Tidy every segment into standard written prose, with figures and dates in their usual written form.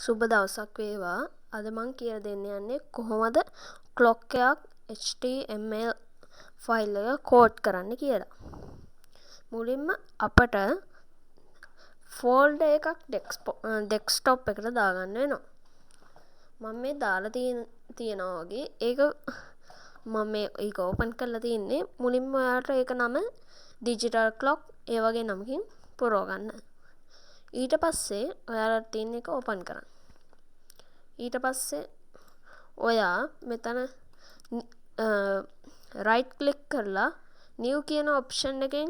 සුබ දවසක් වේවා. අද මං කියලා දෙන්න යන්නේ කොහොමද clock එකක් HTML ෆයිල් එක කෝඩ් කරන්න කියලා. මුලින්ම අපට ෆෝල්ඩර් එකක් ඩෙස්ක්ටොප් එකට දාගන්න වෙනවා. මම මේ දාලා තියෙනවා වගේ මම ඒක ඕපන් කරලා තින්නේ. මුලින්ම ඔයාලට ඒක නම digital clock ඒ වගේ නමකින් පුරව ගන්න. ඊට පස්සේ ඔයාලට තියෙන එක ඕපන් කරන්න. ඊට පස්සේ ඔයා මෙතන right click කරලා new කියන option එකෙන්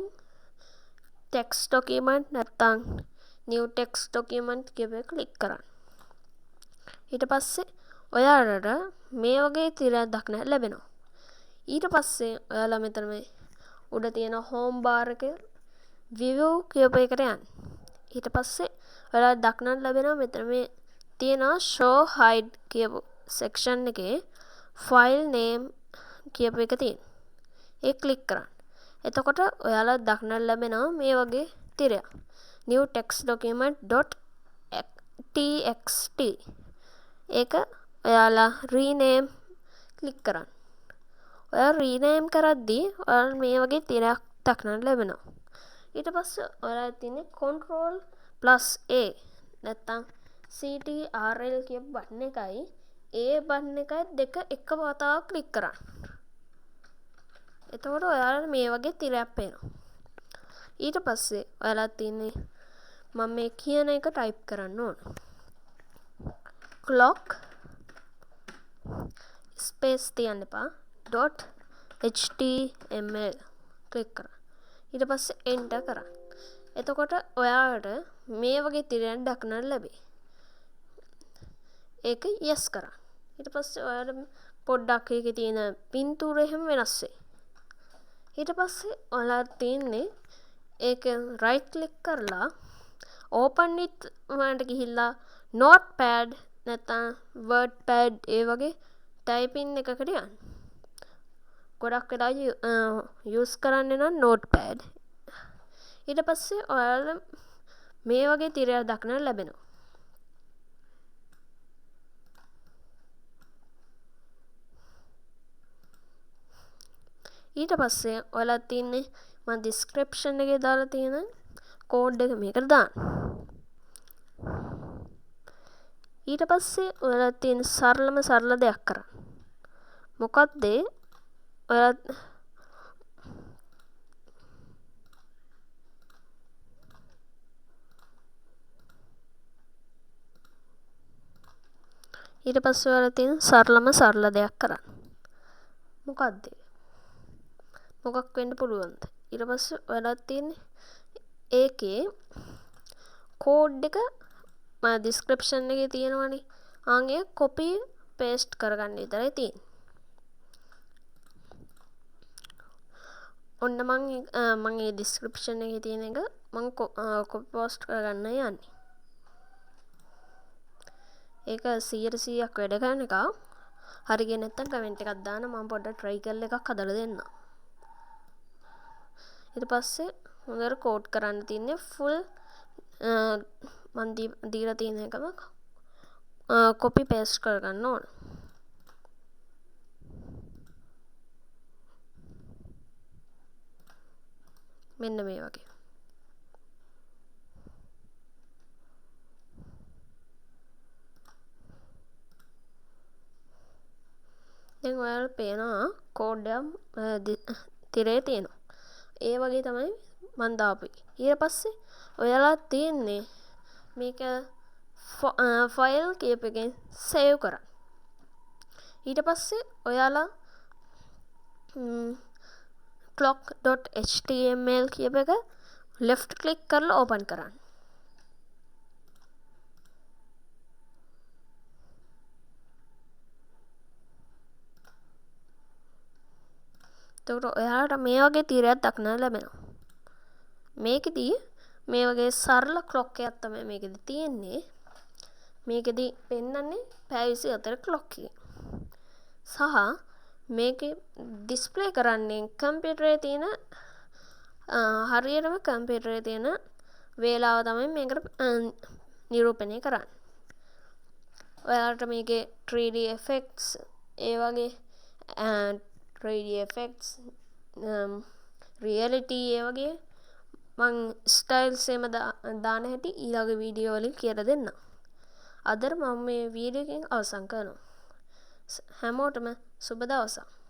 text document නැත්නම් new text document කියප එක click කරන්න. ඊට පස්සේ ඔයාලට මේ වගේ තිරයක් දක්නට ලැබෙනවා. ඊට පස්සේ ඔයාලා මෙතන මේ උඩ තියෙන home bar එකේ view කියප එකට යන්න. ඊට පස්සේ ඔයාලා දක්නට ලැබෙනවා මෙතන මේ තියෙනවා show hide කියපු section එකේ file name කියප එක තියෙනවා. ඒක click කරන්න. එතකොට ඔයාලා දක්නට ලැබෙනවා මේ වගේ තිරයක්. new text document .txt ඒක ඔයාලා rename click කරන්න. ඔයාලා rename කරද්දී ඔයාලා මේ වගේ තිරයක් දක්නට ලැබෙනවා. ඊට පස්සේ ඔයාලා තියෙන්නේ Ctrl+A නැත්නම් CTRL කියපු බටන් එකයි A බටන් එකයි දෙක එක වතාවක් ක්ලික් කරන්න. එතකොට ඔයාලට මේ වගේ තිරයක් පේනවා. ඊට පස්සේ ඔයාලා තියෙන්නේ මම මේ කියන එක ටයිප් කරන්න ඕන. clock space තියන්න එපා. .html ක්ලික් කරන්න. ඊට පස්සේ enter කරන්න. එතකොට ඔයාලට මේ වගේ තිරයක් දක්නට ලැබේ. ඒක yes කරන්න. ඊට පස්සේ ඔයාලට පොඩ්ඩක් ඒකේ තියෙන පින්තූරය එහෙම වෙනස් වෙයි. ඊට පස්සේ ඔයාලට තියෙන්නේ ඒක right click කරලා open with වලට ගිහිල්ලා notepad නැත්නම් wordpad ඒ වගේ typing එකකට යන්න. ගොඩක් වෙලා use කරන්නේ නම් notepad. ඊට පස්සේ ඔයාලා මේ වගේ තිරයක් දක්නට ලැබෙනවා. ඊට පස්සේ ඔයාලා තින්නේ මම description එකේ දාලා තියෙන කෝඩ් එක මේකට දාන්න. ඊට පස්සේ ඔයාලා තියෙන සරල දෙයක් කරන්න. මොකක්ද ඔයාලා ඊට පස්සේ ඔයාලා තියෙන සරල දෙයක් කරන්න. මොකක්ද මොකක් වෙන්න පුළුවන්ද? ඊට පස්සේ ඔයාලා තියෙන්නේ ඒකේ කෝඩ් එක මම description එකේ තියෙනවනේ. ආන්ගේ copy paste කරගන්න විතරයි තියෙන්නේ. ඔන්න මම මේ description එකේ තියෙන එක මම copy paste කරගන්න යන්නේ. ඒක 100%ක් වැඩ කරන එක. හරි ගියේ නැත්නම් කමෙන්ට් එකක් දාන්න. මම පොඩ්ඩක් try කරලා එකක් හදලා දෙන්නම්. ඊට පස්සේ හොඳට කෝඩ් කරන්න තියන්නේ full මන් දීලා තියෙන එකම copy paste කරගන්න ඕන. මෙන්න මේ වගේ. දැන් ඔයාලට පේනවා කෝඩ් එක තිරේ තියෙනවා. ඒ වගේ තමයි මම දාපු එක. ඊට පස්සේ ඔයාලා තියෙන්නේ මේක ෆයිල් කියප එකෙන් සේව් කරන්න. ඊට පස්සේ ඔයාලා clock.html කියප එක left click කරලා open කරන්න. එතකොට ඔයාලට මේ වගේ තිරයක් දක්නට ලැබෙනවා. මේකෙදී මේ වගේ සරල ක්ලොක් එකක් තමයි මේකෙදි තියෙන්නේ. මේකෙදි පෙන්වන්නේ පැය 24 ක්ලොක් එක. සහ මේකේ ඩිස්ප්ලේ කරන්නේ කම්පියුටරේ තියෙන හරියටම කම්පියුටරේ තියෙන වේලාව තමයි මේකට නිරූපණය කරන්නේ. ඔයාලට මේකේ 3D effects ඒ වගේ 3D effects reality ඒ වගේ මං ස්ටයිල්ස් එහෙම දාන හැටි ඊළඟ වීඩියෝ වලින් කියලා දෙන්නම්. අදට මම මේ වීඩියෝ එකෙන් අවසන් කරනවා. හැමෝටම සුබ දවසක්.